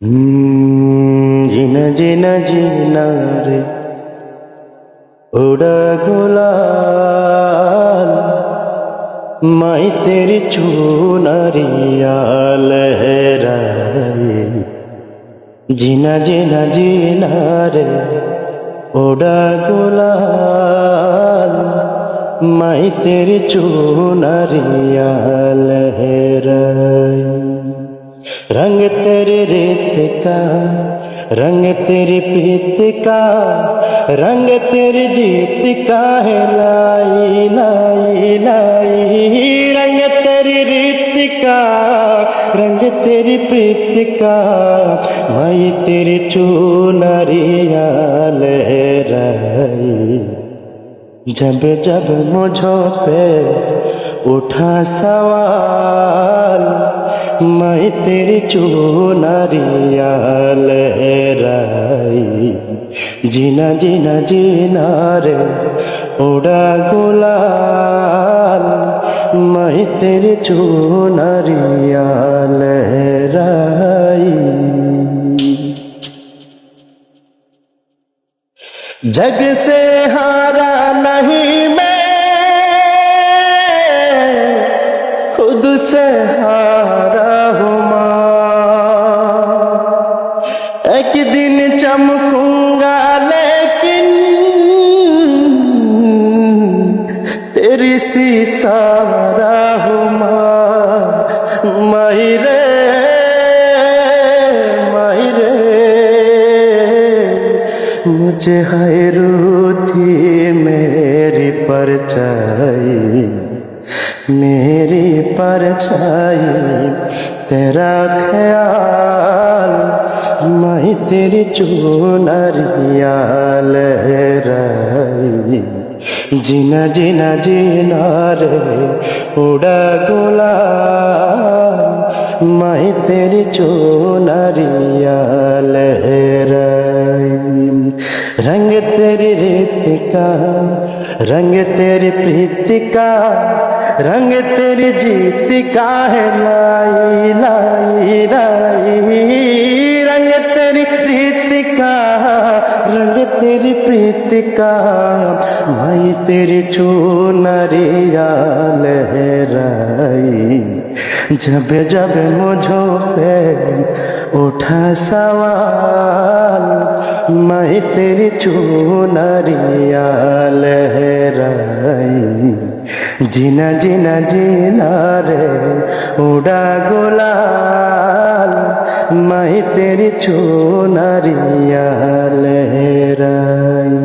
जीना जीना जीना रे उड़ा गुलाल माई तेरी चुनरिया लहराए। जीना जीना जीना रे उड़ा गुलाल माई तेरी चुनरिया लहराए। रंग तेरे रेत का, रंग तेरी प्रीत का, रंग तेरी जीत का है लाई लाई लाई। रंग तेरी रीत का, रंग तेरी प्रीत का, माई तेरी चुनरिया लहराई। जब जब मुझो पे उठा सवाल मैं तेरी चुनरिया लहराई। जीना जीना जीना रे उड़ा गुलाल मैं तेरी चुनरिया लहराई। जग से हारा नहीं मैं, खुद से हारा हूँ माँ। एक दिन चमकूंगा लेकिन तेरी सितारा हूँ माँ। माही रे माही रे मुझे हाय रूठी मेरी परछाई, मेरी परछाई तेरा ख्याल मैं तेरी चुनरिया लहराई। जीना जीना जीना रे उड़ा गुलाल मैं तेरी चुनरिया लहराई। रंग तेरी रीत का, रंग तेरी प्रीत का, रंग तेरी जीत का है लाई लाई लाई। रंग तेरी रीत का, रंग तेरी प्रीत का, मैं तेरी चुनरिया लहराई। जब जब मुझो पे उठा सवाल मैं तेरी चुनरिया लहराई। जीना जीना जीना रे उड़ा गुलाल मैं तेरी चुनरिया लहराई।